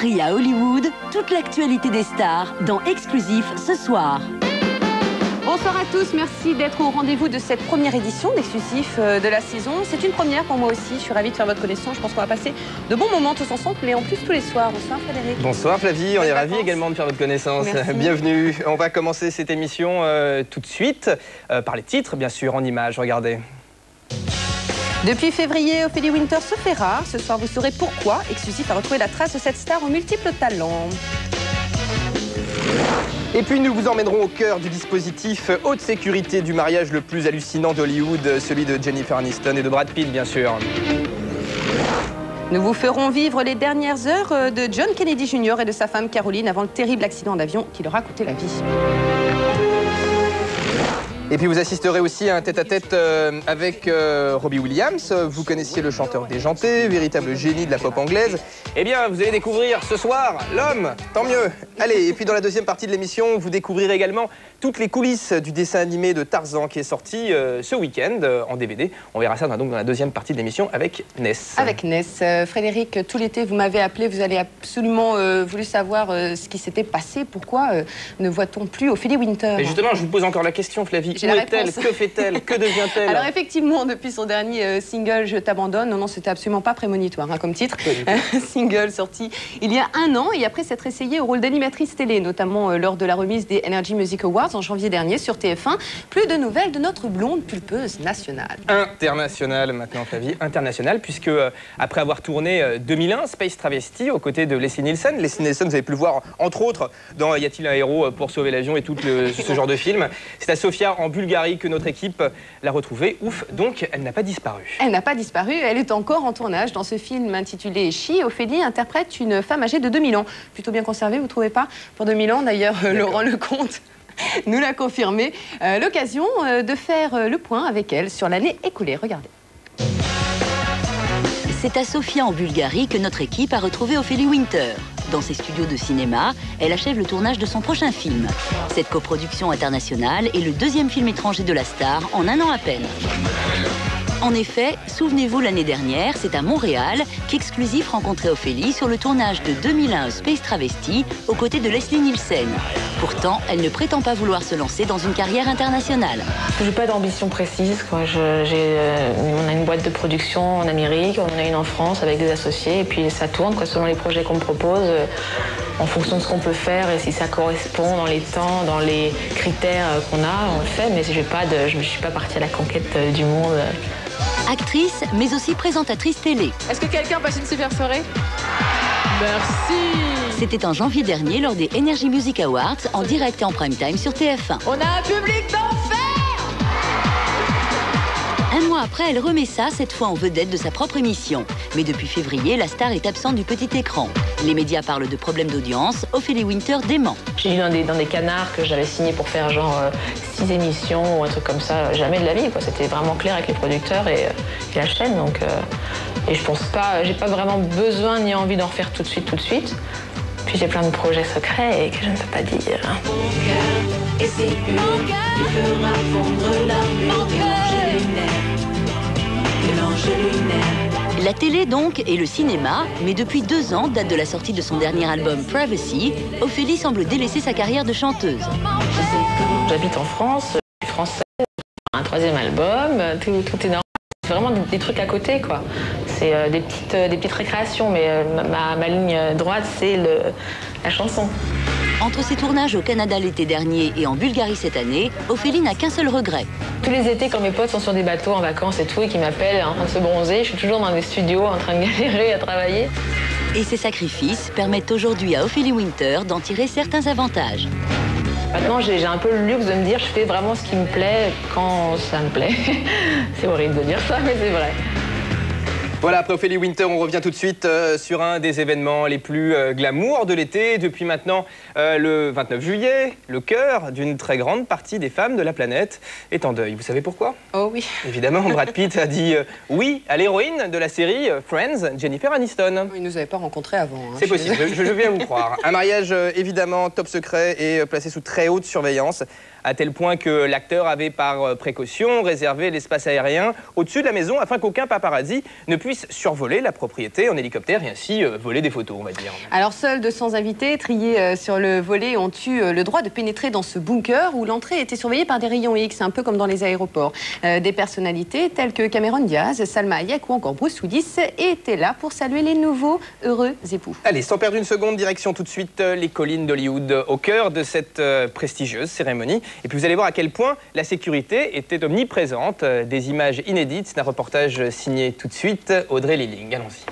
Paris à Hollywood, toute l'actualité des stars dans Exclusif ce soir. Bonsoir à tous, merci d'être au rendez-vous de cette première édition d'Exclusif de la saison. C'est une première pour moi aussi, je suis ravie de faire votre connaissance. Je pense qu'on va passer de bons moments tous ensemble, mais en plus tous les soirs. Bonsoir Frédéric. Bonsoir Flavie, on est ravis également de faire votre connaissance. Merci. Bienvenue. On va commencer cette émission tout de suite par les titres, bien sûr, en images. Regardez. Depuis février, Ophélie Winter se fait rare. Ce soir, vous saurez pourquoi Exclusif a retrouvé la trace de cette star aux multiples talents. Et puis nous vous emmènerons au cœur du dispositif haute sécurité du mariage le plus hallucinant d'Hollywood, celui de Jennifer Aniston et de Brad Pitt, bien sûr. Nous vous ferons vivre les dernières heures de John Kennedy Jr. et de sa femme Caroline avant le terrible accident d'avion qui leur a coûté la vie. Et puis vous assisterez aussi à un tête-à-tête avec Robbie Williams. Vous connaissiez le chanteur déjanté, véritable génie de la pop anglaise. Eh bien, vous allez découvrir ce soir l'homme, tant mieux. Allez, et puis dans la deuxième partie de l'émission, vous découvrirez également toutes les coulisses du dessin animé de Tarzan qui est sorti ce week-end en DVD. On verra ça donc dans la deuxième partie de l'émission avec Ness. Avec Ness. Frédéric, tout l'été, vous m'avez appelé, vous avez absolument voulu savoir ce qui s'était passé. Pourquoi ne voit-on plus Ophélie Winter? Et justement, je vous pose encore la question, Flavie. Où est-elle? Que fait-elle? Que devient-elle? Alors effectivement, depuis son dernier single « Je t'abandonne », non, c'était absolument pas prémonitoire comme titre. Single sorti il y a un an et après s'être essayée au rôle d'animatrice télé, notamment lors de la remise des Energy Music Awards en janvier dernier sur TF1. Plus de nouvelles de notre blonde pulpeuse nationale. Internationale maintenant, Flavie, internationale, puisque après avoir tourné 2001, Space Travesty, aux côtés de Leslie Nielsen, vous avez pu le voir entre autres dans Y a-t-il un héros pour sauver l'avion et tout ce genre de film. C'est à Sofia en Bulgarie que notre équipe l'a retrouvée. Ouf, donc elle n'a pas disparu. Elle n'a pas disparu, elle est encore en tournage. Dans ce film intitulé She, Ophélie interprète une femme âgée de 2000 ans. Plutôt bien conservée, vous trouvez pas? Pour 2000 ans d'ailleurs, Laurent Lecomte nous l'a confirmé. L'occasion de faire le point avec elle sur l'année écoulée. Regardez. C'est à Sofia en Bulgarie que notre équipe a retrouvé Ophélie Winter. Dans ses studios de cinéma, elle achève le tournage de son prochain film. Cette coproduction internationale est le deuxième film étranger de la star en un an à peine. En effet, souvenez-vous, l'année dernière, c'est à Montréal qu'Exclusif rencontrait Ophélie sur le tournage de 2001 Space Travesty aux côtés de Leslie Nielsen. Pourtant, elle ne prétend pas vouloir se lancer dans une carrière internationale. Je n'ai pas d'ambition précise. On a une boîte de production en Amérique, on en a une en France avec des associés, et puis ça tourne selon les projets qu'on me propose, en fonction de ce qu'on peut faire et si ça correspond dans les temps, dans les critères qu'on a, on le fait, mais je ne suis pas partie à la conquête du monde. Actrice, mais aussi présentatrice télé. Est-ce que quelqu'un passe une super soirée? Merci. C'était en janvier dernier lors des Energy Music Awards en direct et en prime time sur TF1. On a un public d'enfer. Un mois après, elle remet ça, cette fois en vedette de sa propre émission. Mais depuis février, la star est absente du petit écran. Les médias parlent de problèmes d'audience. Ophélie Winter dément. J'ai lu dans des canards que j'avais signé pour faire genre 6 émissions ou un truc comme ça. Jamais de la vie, quoi. C'était vraiment clair avec les producteurs et la chaîne. Donc, et je pense pas, j'ai pas vraiment besoin ni envie d'en refaire tout de suite. Puis j'ai plein de projets secrets et que je ne peux pas dire. Mon cœur, et c'est lui qui fera fondre l'armure de l'ange lunaire. La télé donc et le cinéma, mais depuis 2 ans, date de la sortie de son dernier album Privacy, Ophélie semble délaisser sa carrière de chanteuse. J'habite en France, je suis française, un 3e album, tout est normal. C'est vraiment des trucs à côté, quoi. C'est des petites récréations, mais ma ligne droite, c'est la chanson. Entre ses tournages au Canada l'été dernier et en Bulgarie cette année, Ophélie n'a qu'un seul regret. Tous les étés, quand mes potes sont sur des bateaux en vacances et tout, et qui m'appellent en train de se bronzer, je suis toujours dans des studios en train de galérer à travailler. Et ces sacrifices permettent aujourd'hui à Ophélie Winter d'en tirer certains avantages. Maintenant, j'ai un peu le luxe de me dire je fais vraiment ce qui me plaît quand ça me plaît. C'est horrible de dire ça, mais c'est vrai. Voilà, après Ophélie Winter, on revient tout de suite sur un des événements les plus glamour de l'été. Depuis maintenant le 29 juillet, le cœur d'une très grande partie des femmes de la planète est en deuil. Vous savez pourquoi? Oh oui. Évidemment, Brad Pitt a dit oui à l'héroïne de la série Friends, Jennifer Aniston. Ils ne nous avaient pas rencontrés avant. C'est possible, je viens vous croire. Un mariage évidemment top secret et placé sous très haute surveillance, à tel point que l'acteur avait par précaution réservé l'espace aérien au-dessus de la maison afin qu'aucun paparazzi ne puisse puissent survoler la propriété en hélicoptère et ainsi voler des photos, on va dire. Alors seuls 200 invités triés sur le volet ont eu le droit de pénétrer dans ce bunker où l'entrée était surveillée par des rayons X, un peu comme dans les aéroports. Des personnalités telles que Cameron Diaz, Salma Hayek ou encore Bruce Willis étaient là pour saluer les nouveaux heureux époux. Allez, sans perdre une seconde, direction tout de suite les collines d'Hollywood, au cœur de cette prestigieuse cérémonie. Et puis vous allez voir à quel point la sécurité était omniprésente. Des images inédites d'un reportage signé tout de suite Audrey Lilling. Allons-y.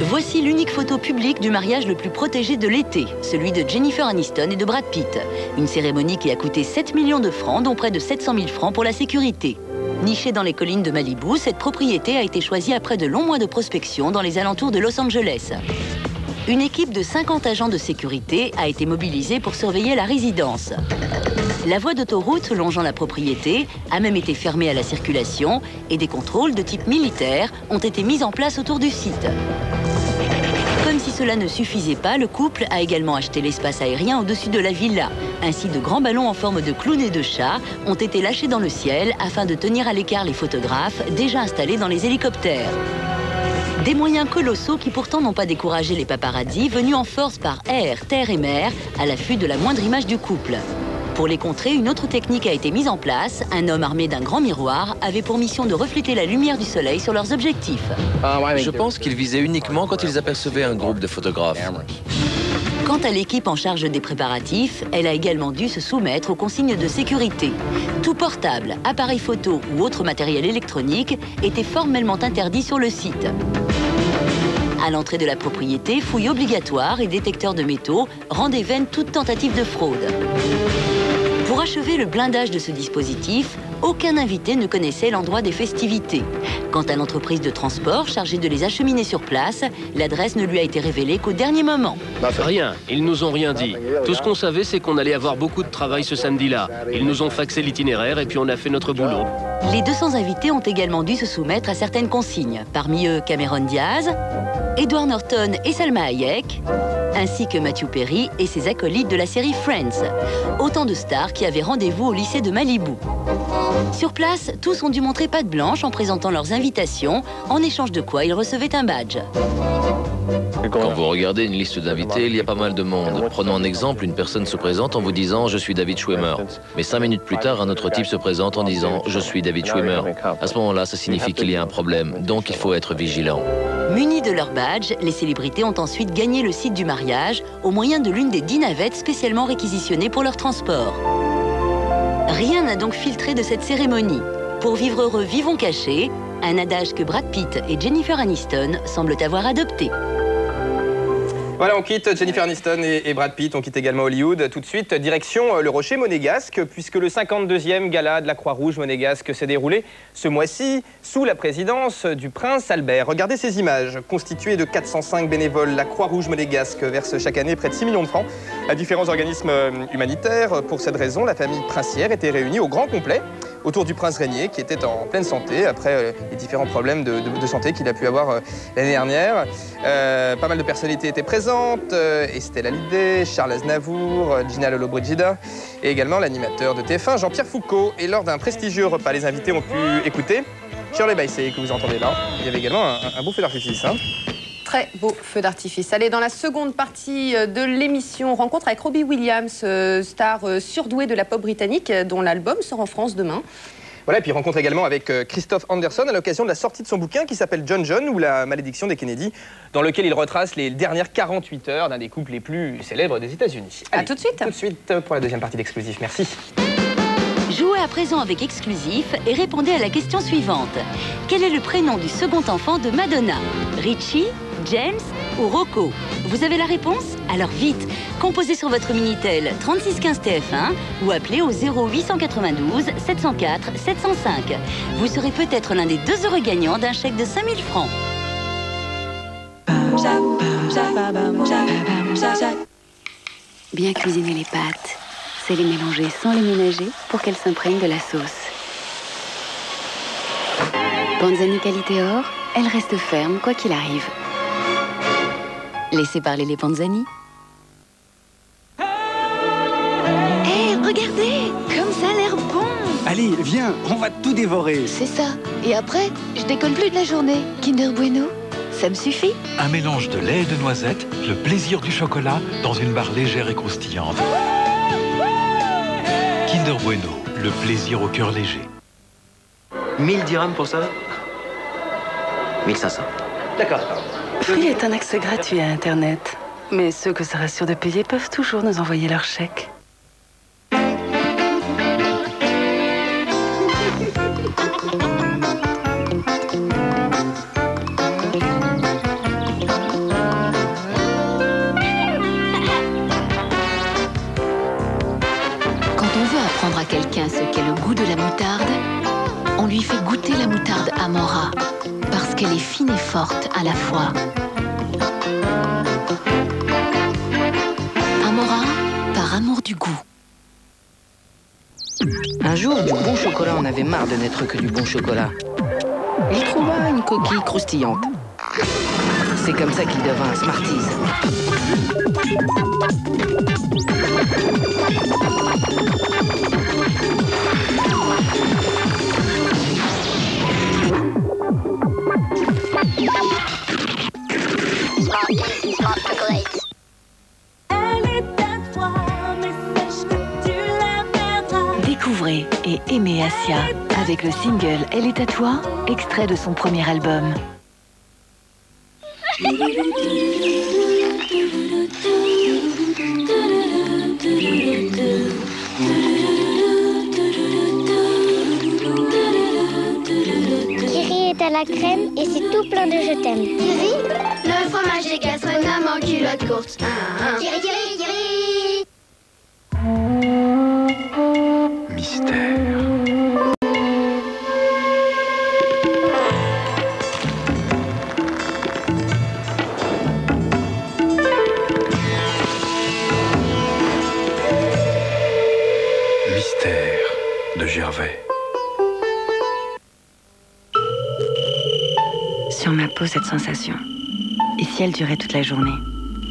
Voici l'unique photo publique du mariage le plus protégé de l'été, celui de Jennifer Aniston et de Brad Pitt. Une cérémonie qui a coûté 7 millions de francs, dont près de 700 000 francs pour la sécurité. Nichée dans les collines de Malibu, cette propriété a été choisie après de longs mois de prospection dans les alentours de Los Angeles. Une équipe de 50 agents de sécurité a été mobilisée pour surveiller la résidence. La voie d'autoroute longeant la propriété a même été fermée à la circulation et des contrôles de type militaire ont été mis en place autour du site. Comme si cela ne suffisait pas, le couple a également acheté l'espace aérien au-dessus de la villa. Ainsi, de grands ballons en forme de clown et de chat ont été lâchés dans le ciel afin de tenir à l'écart les photographes déjà installés dans les hélicoptères. Des moyens colossaux qui pourtant n'ont pas découragé les paparazzis venus en force par air, terre et mer à l'affût de la moindre image du couple. Pour les contrer, une autre technique a été mise en place. Un homme armé d'un grand miroir avait pour mission de refléter la lumière du soleil sur leurs objectifs. Je pense qu'ils visaient uniquement quand ils apercevaient un groupe de photographes. Quant à l'équipe en charge des préparatifs, elle a également dû se soumettre aux consignes de sécurité. Tout portable, appareil photo ou autre matériel électronique était formellement interdit sur le site. À l'entrée de la propriété, fouille obligatoire et détecteur de métaux rendaient vaine toute tentative de fraude. Pour achever le blindage de ce dispositif, aucun invité ne connaissait l'endroit des festivités. Quant à l'entreprise de transport chargée de les acheminer sur place, l'adresse ne lui a été révélée qu'au dernier moment. Rien, ils nous ont rien dit. Tout ce qu'on savait, c'est qu'on allait avoir beaucoup de travail ce samedi-là. Ils nous ont faxé l'itinéraire et puis on a fait notre boulot. Les 200 invités ont également dû se soumettre à certaines consignes. Parmi eux, Cameron Diaz, Edward Norton et Salma Hayek, ainsi que Matthew Perry et ses acolytes de la série Friends. Autant de stars qui avaient rendez-vous au lycée de Malibu. Sur place, tous ont dû montrer patte blanche en présentant leurs invitations, en échange de quoi ils recevaient un badge. Quand vous regardez une liste d'invités, il y a pas mal de monde. Prenons un exemple, une personne se présente en vous disant « Je suis David Schwimmer ». Mais 5 minutes plus tard, un autre type se présente en disant « Je suis David Schwimmer ». À ce moment-là, ça signifie qu'il y a un problème, donc il faut être vigilant. Munis de leur badge, les célébrités ont ensuite gagné le site du mariage au moyen de l'une des 10 navettes spécialement réquisitionnées pour leur transport. Rien n'a donc filtré de cette cérémonie. Pour vivre heureux, vivons cachés, un adage que Brad Pitt et Jennifer Aniston semblent avoir adopté. Voilà, on quitte Jennifer Aniston et Brad Pitt, on quitte également Hollywood. Tout de suite, direction le Rocher monégasque, puisque le 52e gala de la Croix-Rouge monégasque s'est déroulé ce mois-ci sous la présidence du prince Albert. Regardez ces images. Constituées de 405 bénévoles, la Croix-Rouge monégasque verse chaque année près de 6 millions de francs à différents organismes humanitaires. Pour cette raison, la famille princière était réunie au grand complet autour du prince régnier, qui était en pleine santé après les différents problèmes de santé qu'il a pu avoir l'année dernière. Pas mal de personnalités étaient présentes. Estelle Hallyday, Charles Aznavour, Gina Lollobrigida et également l'animateur de TF1, Jean-Pierre Foucault. Et lors d'un prestigieux repas, les invités ont pu écouter Shirley Bassey, que vous entendez là. Il y avait également un beau feu d'artifice. Très beau feu d'artifice. Allez, dans la seconde partie de l'émission, rencontre avec Robbie Williams, star surdouée de la pop britannique, dont l'album sort en France demain. Voilà, et puis rencontre également avec Christophe Anderson à l'occasion de la sortie de son bouquin qui s'appelle John John ou la malédiction des Kennedy, dans lequel il retrace les dernières 48 heures d'un des couples les plus célèbres des États-Unis. À tout de suite. Tout de suite pour la deuxième partie d'Exclusif. Merci. Jouez à présent avec Exclusif et répondez à la question suivante. Quel est le prénom du second enfant de Madonna? Richie, James ou Rocco? Vous avez la réponse? Alors vite, composez sur votre Minitel 3615 TF1 ou appelez au 0892 704 705. Vous serez peut-être l'un des 2 heureux gagnants d'un chèque de 5000 francs. Bien cuisiner les pâtes, c'est les mélanger sans les ménager pour qu'elles s'imprègnent de la sauce. Panzani qualité or, elles restent fermes quoi qu'il arrive. Laissez parler les Panzani. Hé, regardez, comme ça a l'air bon. Allez Allez, viens, on va tout dévorer. C'est ça. Et après, je déconne plus de la journée. Kinder Bueno, ça me suffit. Un mélange de lait et de noisettes, le plaisir du chocolat dans une barre légère et croustillante. Kinder Bueno, le plaisir au cœur léger. 1000 dirhams pour ça? 1500. D'accord. Free est un accès gratuit à Internet. Mais ceux que ça rassure de payer peuvent toujours nous envoyer leur chèque. Quand on veut apprendre à quelqu'un ce qu'est le goût de la moutarde, on lui fait goûter la moutarde Amora, parce qu'elle est fine et forte à la fois. Amora, par amour du goût. Un jour, du bon chocolat, on avait marre de n'être que du bon chocolat. Il trouva une coquille croustillante. C'est comme ça qu'il devint un Smarties. Découvrez et aimez Asia avec le single Elle est à toi, extrait de son premier album. Kiri est à la crème et c'est tout plein de je t'aime. Kiri, le fromage des gastronomes en culotte courte. Kiri, Kiri, Kiri. Mystère. Mystère de Gervais. Sur ma peau, cette sensation. Et si elle durait toute la journée?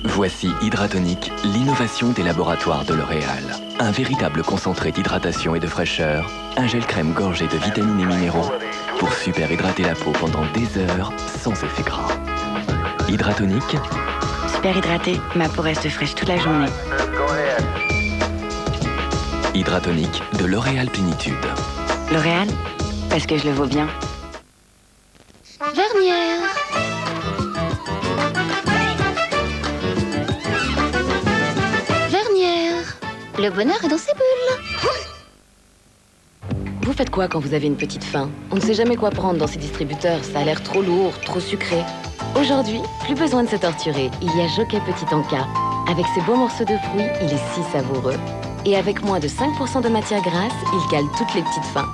Voici Hydratonic, l'innovation des laboratoires de L'Oréal. Un véritable concentré d'hydratation et de fraîcheur, un gel crème gorgé de vitamines et minéraux pour super hydrater la peau pendant des heures sans effet gras. Hydratonic. Super hydratée, ma peau reste fraîche toute la journée. Hydratonic de L'Oréal Plénitude. L'Oréal, parce que je le vaux bien. Vernière. Vernière. Le bonheur est dans ses bulles. Vous faites quoi quand vous avez une petite faim? On ne sait jamais quoi prendre dans ces distributeurs, ça a l'air trop lourd, trop sucré. Aujourd'hui, plus besoin de se torturer, il y a Jockey Petit Encas. Avec ses beaux morceaux de fruits, il est si savoureux. Et avec moins de 5% de matière grasse, il cale toutes les petites faims.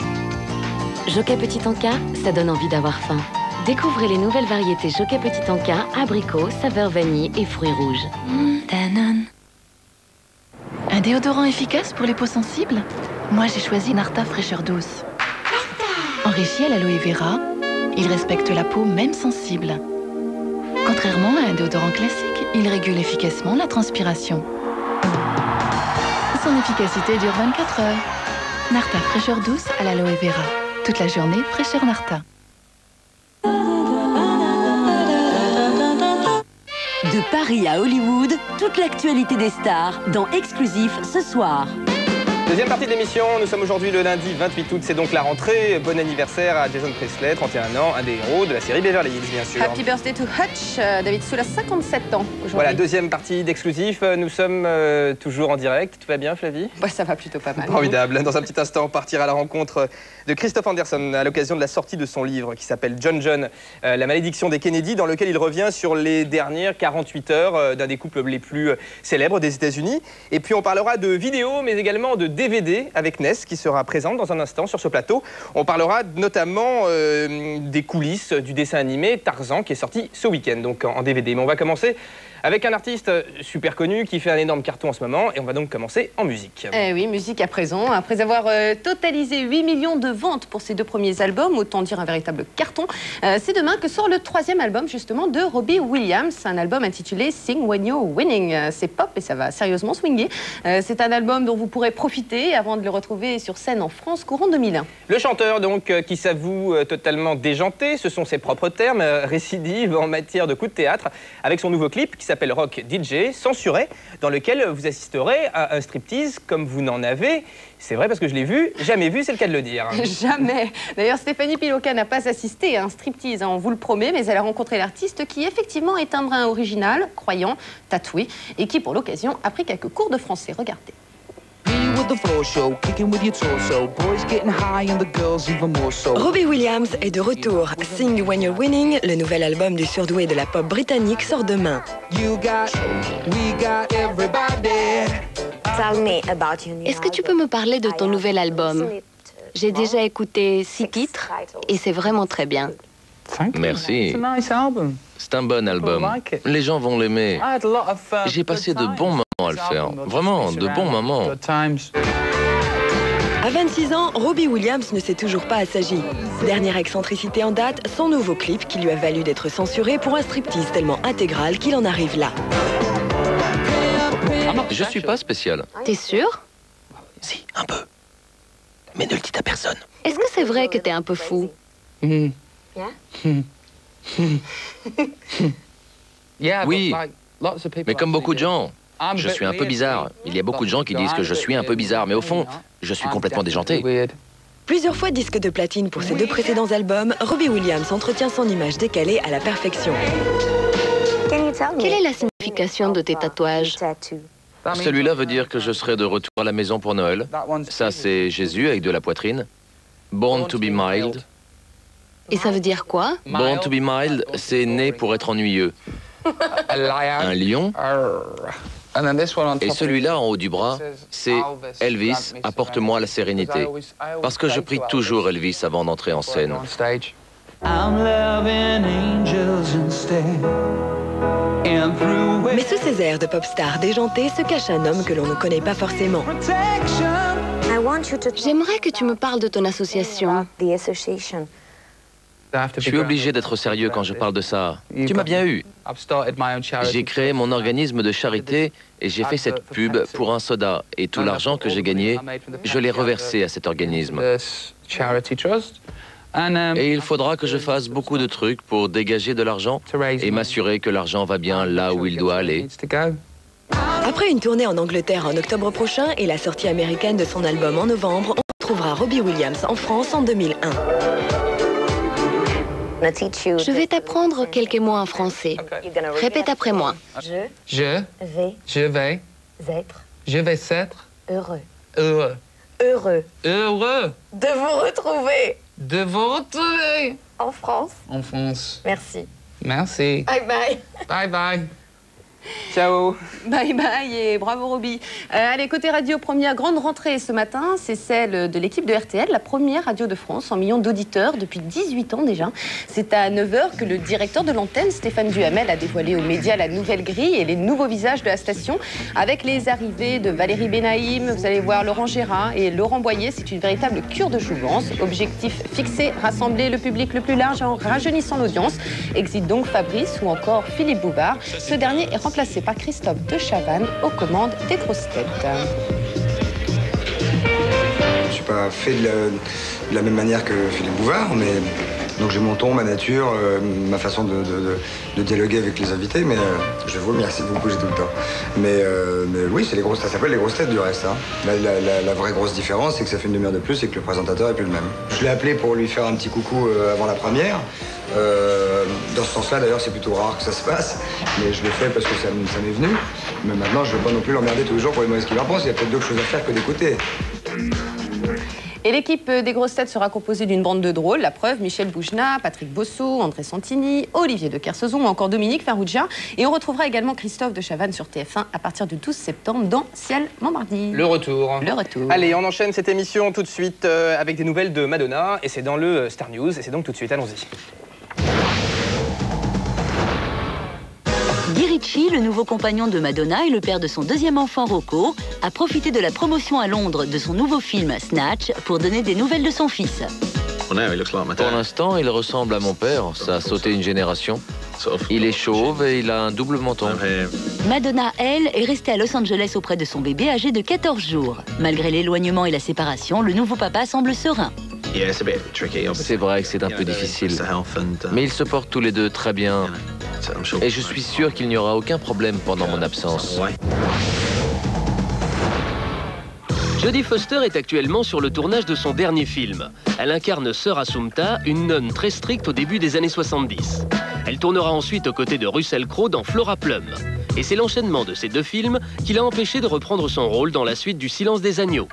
Jockey Petit Encas, ça donne envie d'avoir faim. Découvrez les nouvelles variétés Jockey Petit Encas, abricot, saveur vanille et fruits rouges. Danone. Un déodorant efficace pour les peaux sensibles? Moi, j'ai choisi Narta Fraîcheur Douce. Enrichi à l'aloe vera, il respecte la peau même sensible. Contrairement à un déodorant classique, il régule efficacement la transpiration. Son efficacité dure 24 heures. Narta Fraîcheur Douce à l'aloe vera. Toute la journée, fraîcheur Narta. De Paris à Hollywood, toute l'actualité des stars dans Exclusif ce soir. Deuxième partie de l'émission, nous sommes aujourd'hui le lundi 28 août, c'est donc la rentrée. Bon anniversaire à Jason Presley, 31 ans, un des héros de la série Beverly Hills, bien sûr. Happy birthday to Hutch, David Soul a 57 ans aujourd'hui. Voilà, deuxième partie d'Exclusif, nous sommes toujours en direct. Tout va bien, Flavie? Ouais, ça va plutôt pas mal. Formidable. Dans un petit instant, on partira à la rencontre de Christophe Anderson à l'occasion de la sortie de son livre qui s'appelle John John, la malédiction des Kennedy, dans lequel il revient sur les dernières 48 heures d'un des couples les plus célèbres des États-Unis. Et puis on parlera de vidéos, mais également de DVD avec Ness qui sera présente dans un instant sur ce plateau. On parlera notamment des coulisses du dessin animé Tarzan qui est sorti ce week-end, donc en DVD. Mais on va commencer avec un artiste super connu qui fait un énorme carton en ce moment. Et on va donc commencer en musique. Eh oui, musique à présent. Après avoir totalisé 8 millions de ventes pour ses 2 premiers albums, autant dire un véritable carton, c'est demain que sort le 3e album justement de Robbie Williams, un album intitulé Sing When You're Winning. C'est pop et ça va sérieusement swinguer. C'est un album dont vous pourrez profiter avant de le retrouver sur scène en France courant 2001. Le chanteur donc qui s'avoue totalement déjanté, ce sont ses propres termes, récidive en matière de coups de théâtre, avec son nouveau clip qui s'appelle Rock DJ, censuré, dans lequel vous assisterez à un striptease comme vous n'en avez, c'est vrai parce que je l'ai vu, jamais vu, c'est le cas de le dire. Jamais. D'ailleurs, Stéphanie Piloka n'a pas assisté à un striptease, on vous le promet, mais elle a rencontré l'artiste qui effectivement est un brin original, croyant, tatoué, et qui pour l'occasion a pris quelques cours de français. Regardez. Robbie Williams est de retour. Sing When You're Winning, le nouvel album du surdoué de la pop britannique, sort demain. Est-ce que tu peux me parler de ton nouvel album? J'ai déjà écouté 6 titres et c'est vraiment très bien. Merci. C'est un bon album. Les gens vont l'aimer. J'ai passé de bons moments à le faire. Vraiment, de bons moments. À 26 ans, Robbie Williams ne sait toujours pas assagi. Dernière excentricité en date, son nouveau clip qui lui a valu d'être censuré pour un striptease tellement intégral qu'il en arrive là. Je suis pas spécial. T'es sûr? Si, un peu. Mais ne le dites à personne. Est-ce que c'est vrai que t'es un peu fou? Oui, mais comme beaucoup de gens, je suis un peu bizarre. Il y a beaucoup de gens qui disent que je suis un peu bizarre, mais au fond, je suis complètement déjanté. Plusieurs fois disque de platine pour ses 2 précédents albums, Robbie Williams entretient son image décalée à la perfection. Quelle est la signification de tes tatouages? Celui-là veut dire que je serai de retour à la maison pour Noël. Ça, c'est Jésus avec de la poitrine. Born to be mild. Et ça veut dire quoi? Born to be mild, c'est né pour être ennuyeux. Un lion. Et celui-là, en haut du bras, c'est Elvis, apporte-moi la sérénité. Parce que je prie toujours Elvis avant d'entrer en scène. Mais sous ces airs de pop star déjanté se cache un homme que l'on ne connaît pas forcément. J'aimerais que tu me parles de ton association. Je suis obligé d'être sérieux quand je parle de ça. Tu m'as bien eu. J'ai créé mon organisme de charité et j'ai fait cette pub pour un soda. Et tout l'argent que j'ai gagné, je l'ai reversé à cet organisme. Et il faudra que je fasse beaucoup de trucs pour dégager de l'argent et m'assurer que l'argent va bien là où il doit aller. Après une tournée en Angleterre en octobre prochain et la sortie américaine de son album en novembre, on retrouvera Robbie Williams en France en 2001. Je vais t'apprendre quelques mots en français. Répète après moi. Je vais être heureux. Heureux. De vous retrouver. De vous retrouver. En France. En France. Merci. Merci. Bye bye. Bye bye. Ciao. Bye bye et bravo Robbie. Allez, côté radio, première grande rentrée ce matin, c'est celle de l'équipe de RTL, la première radio de France en millions d'auditeurs depuis 18 ans déjà. C'est à 9h que le directeur de l'antenne, Stéphane Duhamel, a dévoilé aux médias la nouvelle grille et les nouveaux visages de la station. Avec les arrivées de Valérie Benaïm, vous allez voir Laurent Gérard et Laurent Boyer, c'est une véritable cure de jouvence. Objectif fixé, rassembler le public le plus large en rajeunissant l'audience. Exit donc Fabrice ou encore Philippe Bouvard. Ce dernier est remplacé par Christophe de Chavannes aux commandes des grosses têtes. Je ne suis pas fait de la même manière que Philippe Bouvard, mais donc j'ai mon ton, ma nature, ma façon de dialoguer avec les invités, mais je vous remercie beaucoup, j'ai tout le temps. Mais oui, c'est les grosses, ça s'appelle les grosses têtes du reste. Hein. La vraie grosse différence, c'est que ça fait une demi-heure de plus et que le présentateur est plus le même. Je l'ai appelé pour lui faire un petit coucou avant la première. Dans ce sens-là, d'ailleurs, c'est plutôt rare que ça se passe, mais je l'ai fait parce que ça m'est venu. Mais maintenant, je ne veux pas non plus l'emmerder tous les jours pour lui demander ce qu'il en pense. Il y a peut-être d'autres choses à faire que d'écouter. Et l'équipe des grosses têtes sera composée d'une bande de drôles. La preuve, Michel Boujna, Patrick Bosso, André Santini, Olivier de Kersauzon ou encore Dominique Farrugia. Et on retrouvera également Christophe de Chavannes sur TF1 à partir du 12 septembre dans Ciel Montmardi. Le retour. Le retour. Allez, on enchaîne cette émission tout de suite avec des nouvelles de Madonna. Et c'est dans le Star News. Et c'est donc tout de suite, allons-y. Guy Ritchie, le nouveau compagnon de Madonna et le père de son deuxième enfant Rocco, a profité de la promotion à Londres de son nouveau film Snatch pour donner des nouvelles de son fils. Pour l'instant, il ressemble à mon père. Ça a sauté une génération. Il est chauve et il a un double menton. Madonna, elle, est restée à Los Angeles auprès de son bébé âgé de 14 jours. Malgré l'éloignement et la séparation, le nouveau papa semble serein. C'est vrai que c'est un peu difficile. Mais ils se portent tous les deux très bien. Et je suis sûr qu'il n'y aura aucun problème pendant mon absence. Jodie Foster est actuellement sur le tournage de son dernier film. Elle incarne Sœur Assumpta, une nonne très stricte au début des années 70. Elle tournera ensuite aux côtés de Russell Crowe dans Flora Plum. Et c'est l'enchaînement de ces deux films qui l'a empêché de reprendre son rôle dans la suite du Silence des agneaux.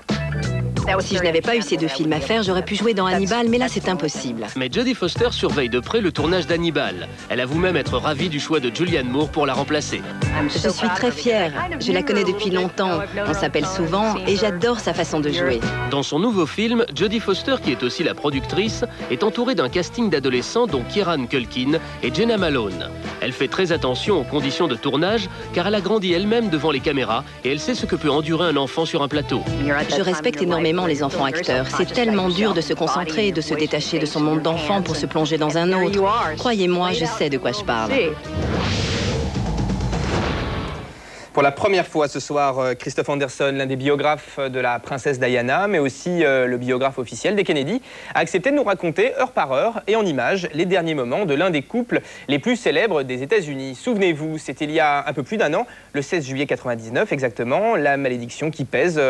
Si je n'avais pas eu ces deux films à faire, j'aurais pu jouer dans Hannibal, mais là c'est impossible. Mais Jodie Foster surveille de près le tournage d'Hannibal. Elle avoue même être ravie du choix de Julianne Moore pour la remplacer. Je suis très fière. Je la connais depuis longtemps. On s'appelle souvent et j'adore sa façon de jouer. Dans son nouveau film, Jodie Foster, qui est aussi la productrice, est entourée d'un casting d'adolescents dont Kieran Culkin et Jenna Malone. Elle fait très attention aux conditions de tournage car elle a grandi elle-même devant les caméras et elle sait ce que peut endurer un enfant sur un plateau. Je respecte énormément les enfants acteurs. C'est tellement dur de se concentrer et de se détacher de son monde d'enfant pour se plonger dans un autre. Croyez-moi, je sais de quoi je parle. Pour la première fois ce soir, Christophe Anderson, l'un des biographes de la princesse Diana, mais aussi le biographe officiel des Kennedy, a accepté de nous raconter heure par heure et en images les derniers moments de l'un des couples les plus célèbres des États-Unis. Souvenez-vous, c'était il y a un peu plus d'un an, le 16 juillet 99 exactement, la malédiction qui pèse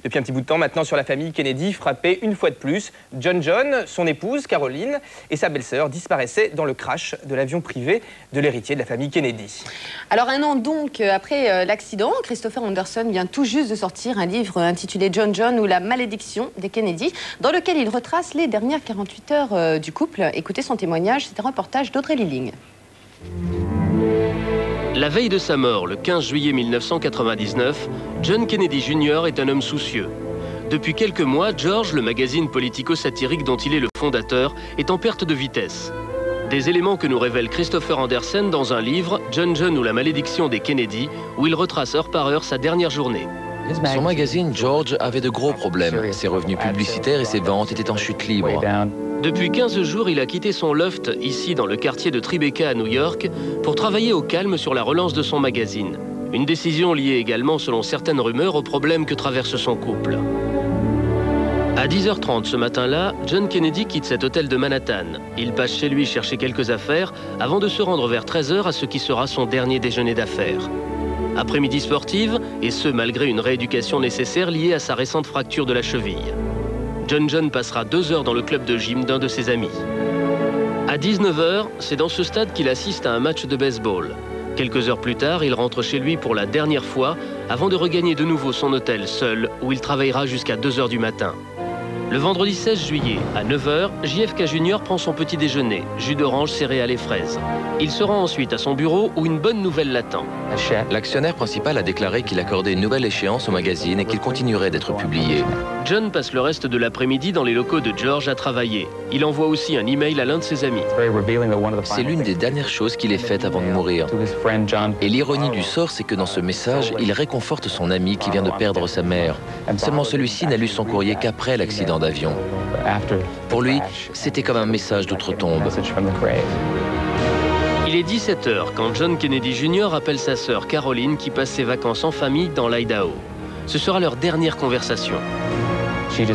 depuis un petit bout de temps maintenant sur la famille Kennedy, frappée une fois de plus. John, son épouse Caroline et sa belle-sœur disparaissaient dans le crash de l'avion privé de l'héritier de la famille Kennedy. Alors un an donc après l'accident, Christopher Anderson vient tout juste de sortir un livre intitulé John ou la malédiction des Kennedy, dans lequel il retrace les dernières 48 heures du couple. Écoutez son témoignage, c'est un reportage d'Audrey Lilling. La veille de sa mort, le 15 juillet 1999, John Kennedy Jr. est un homme soucieux. Depuis quelques mois, George, le magazine politico-satirique dont il est le fondateur, est en perte de vitesse. Des éléments que nous révèle Christopher Anderson dans un livre, John ou la malédiction des Kennedy, où il retrace heure par heure sa dernière journée. Son magazine, George, avait de gros problèmes. Ses revenus publicitaires et ses ventes étaient en chute libre. Depuis 15 jours, il a quitté son loft, ici dans le quartier de Tribeca à New York, pour travailler au calme sur la relance de son magazine. Une décision liée également, selon certaines rumeurs, aux problèmes que traverse son couple. À 10h30 ce matin-là, John Kennedy quitte cet hôtel de Manhattan. Il passe chez lui chercher quelques affaires avant de se rendre vers 13h à ce qui sera son dernier déjeuner d'affaires. Après-midi sportive, et ce malgré une rééducation nécessaire liée à sa récente fracture de la cheville. John passera 2 heures dans le club de gym d'un de ses amis. À 19h, c'est dans ce stade qu'il assiste à un match de baseball. Quelques heures plus tard, il rentre chez lui pour la dernière fois avant de regagner de nouveau son hôtel seul où il travaillera jusqu'à 2h du matin. Le vendredi 16 juillet, à 9h, JFK Jr. prend son petit déjeuner, jus d'orange, céréales et fraises. Il se rend ensuite à son bureau où une bonne nouvelle l'attend. L'actionnaire principal a déclaré qu'il accordait une nouvelle échéance au magazine et qu'il continuerait d'être publié. John passe le reste de l'après-midi dans les locaux de George à travailler. Il envoie aussi un email à l'un de ses amis. C'est l'une des dernières choses qu'il ait faites avant de mourir. Et l'ironie du sort, c'est que dans ce message, il réconforte son ami qui vient de perdre sa mère. Seulement celui-ci n'a lu son courrier qu'après l'accident d'avion. Pour lui, c'était comme un message d'outre-tombe. Il est 17h quand John Kennedy Jr. appelle sa sœur Caroline qui passe ses vacances en famille dans l'Idaho. Ce sera leur dernière conversation.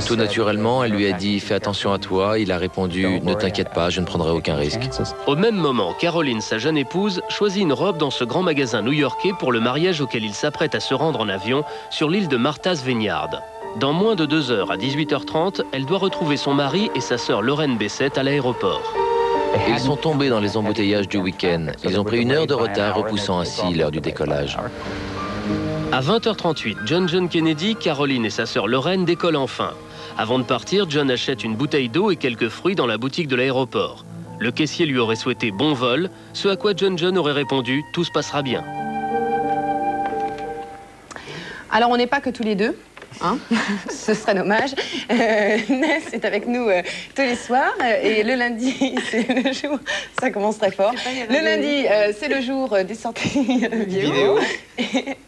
Tout naturellement, elle lui a dit « Fais attention à toi ». Il a répondu « Ne t'inquiète pas, je ne prendrai aucun risque ». Au même moment, Caroline, sa jeune épouse, choisit une robe dans ce grand magasin new-yorkais pour le mariage auquel il s'apprête à se rendre en avion sur l'île de Martha's Vineyard. Dans moins de 2 heures, à 18h30, elle doit retrouver son mari et sa sœur Lorraine Bessette à l'aéroport. Ils sont tombés dans les embouteillages du week-end. Ils ont pris 1 heure de retard, repoussant ainsi l'heure du décollage. À 20h38, John Kennedy, Caroline et sa sœur Lorraine décollent enfin. Avant de partir, John achète une bouteille d'eau et quelques fruits dans la boutique de l'aéroport. Le caissier lui aurait souhaité bon vol, ce à quoi John aurait répondu « Tout se passera bien ». Alors on n'est pas que tous les deux. Hein ce serait dommage. Ness est avec nous tous les soirs. Et le lundi, c'est le jour... Ça commence très fort. Le lundi, c'est le jour des sorties vidéo.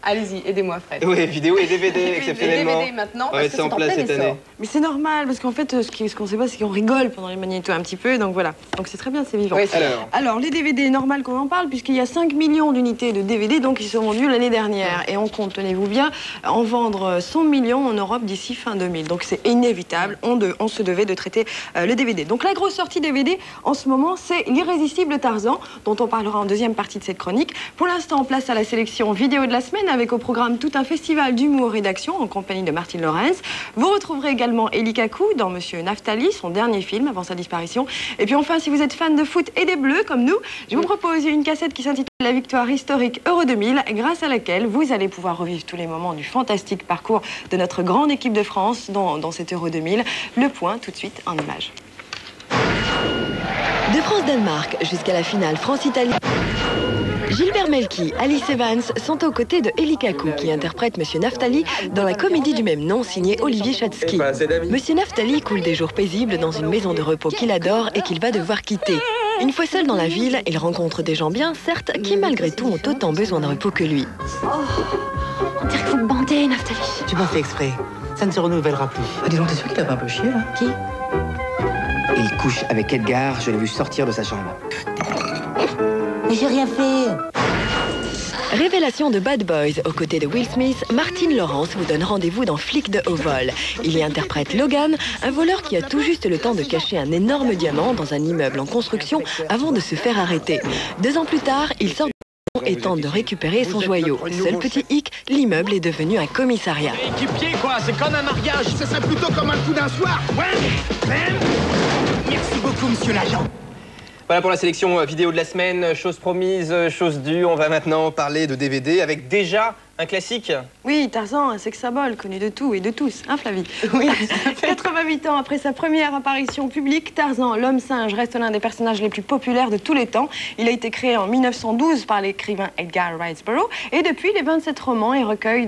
Allez-y, aidez-moi, Fred. Oui, vidéo et DVD, exceptionnellement. DVD maintenant, parce que c'est en plein cette année. Mais c'est normal, parce qu'en fait, ce qu'on sait pas, c'est qu'on rigole pendant les magnétos un petit peu. Donc voilà. Donc c'est très bien, c'est vivant. Oui, alors, les DVD, normal qu'on en parle, puisqu'il y a 5 millions d'unités de DVD, donc ils sont vendus l'année dernière. Et on compte, tenez-vous bien, en vendre 100 millions en Europe d'ici fin 2000. Donc c'est inévitable, on se devait de traiter le DVD. Donc la grosse sortie DVD en ce moment, c'est l'irrésistible Tarzan, dont on parlera en deuxième partie de cette chronique. Pour l'instant, place à la sélection vidéo de la semaine, avec au programme tout un festival d'humour et d'action en compagnie de Martine Laurens. Vous retrouverez également Eli Kaku dans Monsieur Naftali, son dernier film avant sa disparition. Et puis enfin, si vous êtes fan de foot et des Bleus comme nous, je vous propose une cassette qui s'intitule La victoire historique Euro 2000, grâce à laquelle vous allez pouvoir revivre tous les moments du fantastique parcours de notre grande équipe de France dans cet Euro 2000. Le point tout de suite en images. De France-Danemark jusqu'à la finale France-Italie, Gilbert Melki, Alice Evans sont aux côtés de Eli Kaku qui interprète Monsieur Naftali dans la comédie du même nom signée Olivier Chatsky. Monsieur Naftali coule des jours paisibles dans une maison de repos qu'il adore et qu'il va devoir quitter. Une fois seul dans la ville, il rencontre des gens bien, certes, qui malgré tout ont autant besoin de repos que lui. Oh, on dirait que vous bandez, Naftali. J'ai pas fait exprès. Ça ne se renouvellera plus. Ah, dis donc, t'es sûr qu'il a pas un peu chié, là? Qui? Il couche avec Edgar, je l'ai vu sortir de sa chambre. Mais j'ai rien fait. Révélation de Bad Boys aux côtés de Will Smith, Martine Laurens vous donne rendez-vous dans Flic de haut vol. Il y interprète Logan, un voleur qui a tout juste le temps de cacher un énorme diamant dans un immeuble en construction avant de se faire arrêter. 2 ans plus tard, il sort et tente de récupérer son joyau. Seul petit hic, l'immeuble est devenu un commissariat. Équipier quoi, c'est comme un mariage. Ce serait plutôt comme un coup d'un soir. Ouais. Merci beaucoup, monsieur l'agent. Voilà pour la sélection vidéo de la semaine. Chose promise, chose due. On va maintenant parler de DVD avec déjà un classique. Oui, Tarzan, un sex symbole connu de tout et de tous, hein Flavie? Oui. 88 ans après sa première apparition publique, Tarzan, l'homme singe, reste l'un des personnages les plus populaires de tous les temps. Il a été créé en 1912 par l'écrivain Edgar Rice Burroughs et depuis, les 27 romans et recueils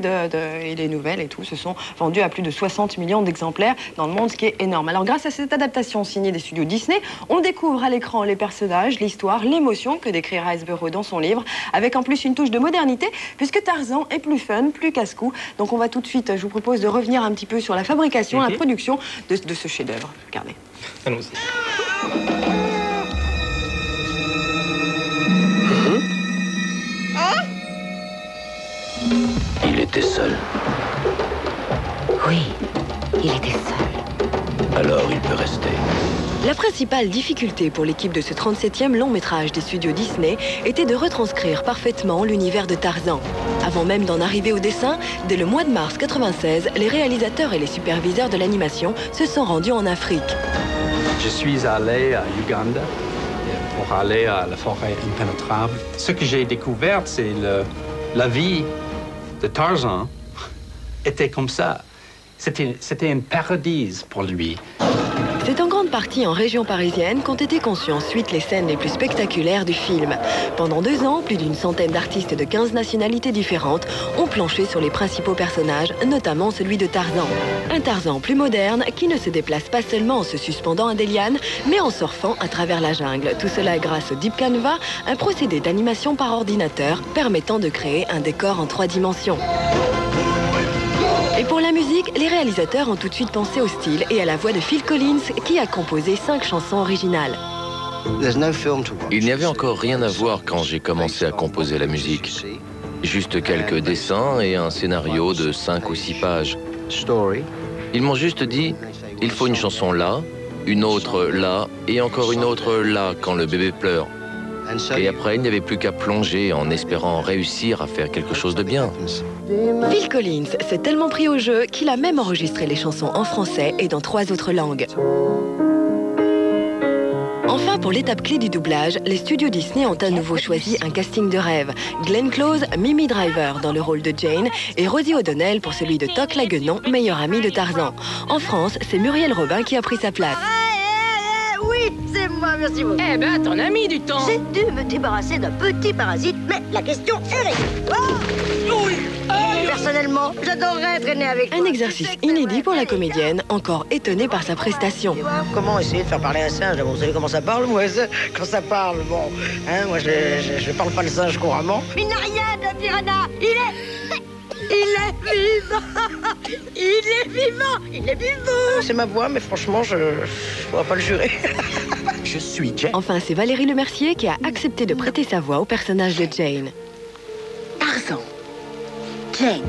et les nouvelles et tout se sont vendus à plus de 60 millions d'exemplaires dans le monde, ce qui est énorme. Alors grâce à cette adaptation signée des studios Disney, on découvre à l'écran les personnages, l'histoire, l'émotion que décrit Rice Burroughs dans son livre, avec en plus une touche de modernité, puisque Tarzan est plus fun, plus casse-cou. Donc on va tout de suite, je vous propose de revenir un petit peu sur la fabrication, la production de ce chef-d'œuvre. Regardez. Allons-y. Il était seul. Oui, il était seul. Alors il peut rester. La principale difficulté pour l'équipe de ce 37e long métrage des studios Disney était de retranscrire parfaitement l'univers de Tarzan. Avant même d'en arriver au dessin, dès le mois de mars 96, les réalisateurs et les superviseurs de l'animation se sont rendus en Afrique. Je suis allé à Uganda pour aller à la forêt impénétrable. Ce que j'ai découvert, c'est la vie de Tarzan était comme ça. C'était un paradis pour lui. C'est en grande partie en région parisienne qu'ont été conçues ensuite les scènes les plus spectaculaires du film. Pendant 2 ans, plus d'une centaine d'artistes de 15 nationalités différentes ont planché sur les principaux personnages, notamment celui de Tarzan. Un Tarzan plus moderne qui ne se déplace pas seulement en se suspendant à des lianes, mais en surfant à travers la jungle. Tout cela grâce au Deep Canva, un procédé d'animation par ordinateur permettant de créer un décor en 3 dimensions. Et pour la musique, les réalisateurs ont tout de suite pensé au style et à la voix de Phil Collins qui a composé 5 chansons originales. Il n'y avait encore rien à voir quand j'ai commencé à composer la musique. Juste quelques dessins et un scénario de 5 ou 6 pages. Ils m'ont juste dit, il faut une chanson là, une autre là et encore une autre là quand le bébé pleure. Et après, il n'y avait plus qu'à plonger en espérant réussir à faire quelque chose de bien. Phil Collins s'est tellement pris au jeu qu'il a même enregistré les chansons en français et dans 3 autres langues. Enfin, pour l'étape clé du doublage, les studios Disney ont à nouveau choisi un casting de rêve. Glenn Close, Mimi Driver dans le rôle de Jane et Rosie O'Donnell pour celui de Toc la Guenon, meilleur ami de Tarzan. En France, c'est Muriel Robin qui a pris sa place. Oui, c'est moi, merci beaucoup. Eh ben, t'en as mis du temps. J'ai dû me débarrasser d'un petit parasite, mais la question est réglée. Oh oui. Personnellement, j'adorerais être née avec toi. Un exercice inédit pour la comédienne, encore étonnée par sa prestation. Comment essayer de faire parler un singe? Vous savez comment ça parle, moi? Quand ça parle, bon, hein, moi je parle pas le singe couramment. Mais il n'a rien de piranha. Il est vivant. Il est vivant. Il est vivant. C'est ma voix, mais franchement, je pourrais pas le jurer. Je suis Jane. Enfin, c'est Valérie Lemercier qui a accepté de prêter sa voix au personnage de Jane. Tarzan. Jane.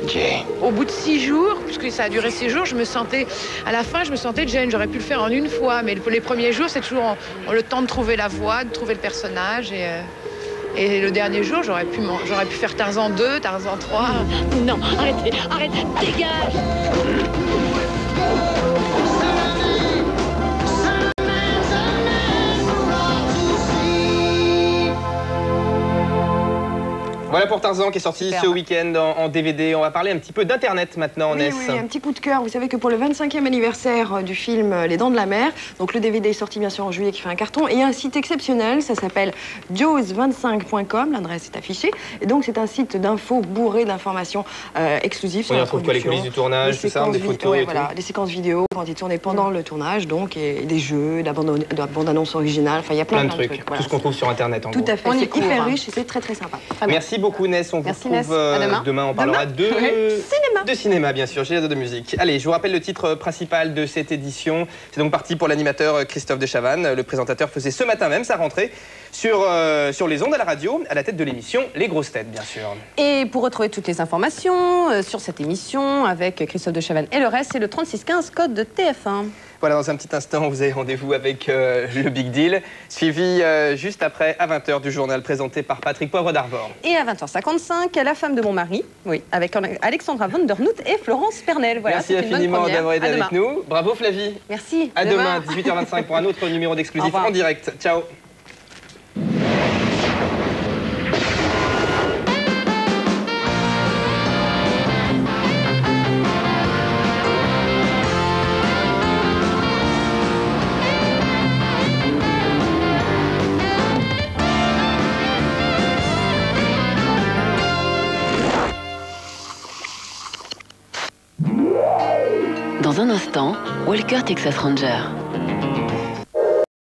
Jane. Au bout de 6 jours, puisque ça a duré 6 jours, à la fin, je me sentais Jane. J'aurais pu le faire en une fois, mais les premiers jours, c'est toujours le temps de trouver la voix, de trouver le personnage. Et le dernier jour, j'aurais pu faire Tarzan 2, Tarzan 3. Non, arrêtez, dégage. Voilà pour Tarzan qui est sorti ce week-end en DVD. On va parler un petit peu d'Internet maintenant, Ness. Oui, un petit coup de cœur. Vous savez que pour le 25e anniversaire du film Les Dents de la Mer, donc le DVD est sorti bien sûr en juillet qui fait un carton, et il y a un site exceptionnel, ça s'appelle jaws25.com, l'adresse est affichée. Et donc c'est un site d'infos bourré d'informations exclusives. On y retrouve quoi, les coulisses du tournage, tout ça, des photos et voilà, tout. des séquences vidéo quand ils tournaient pendant le tournage, donc, et des jeux, de la bande-annonce originale, enfin il y a plein de trucs. Voilà. Tout ce qu'on trouve sur Internet en gros. Tout à fait, c'est hyper riche et c'est très sympa. Merci beaucoup Ness, on vous retrouve demain. On parlera de cinéma bien sûr, j'ai de musique. Allez, je vous rappelle le titre principal de cette édition. C'est donc parti pour l'animateur Christophe de Chavannes. Le présentateur faisait ce matin même sa rentrée sur les ondes à la radio, à la tête de l'émission Les Grosses Têtes bien sûr. Et pour retrouver toutes les informations sur cette émission avec Christophe de Chavannes et le reste, c'est le 3615 code de TF1. Voilà, dans un petit instant, vous avez rendez-vous avec le Big Deal, suivi juste après, à 20h, du journal présenté par Patrick Poivre d'Arvor. Et à 20h55, La femme de mon mari, oui, avec Alexandra Van der Noot et Florence Pernel. Voilà, merci infiniment d'avoir été avec nous. Bravo Flavie. Merci. À demain, 18h25 pour un autre numéro d'Exclusif en direct. Ciao. Dans un instant, Walker Texas Ranger.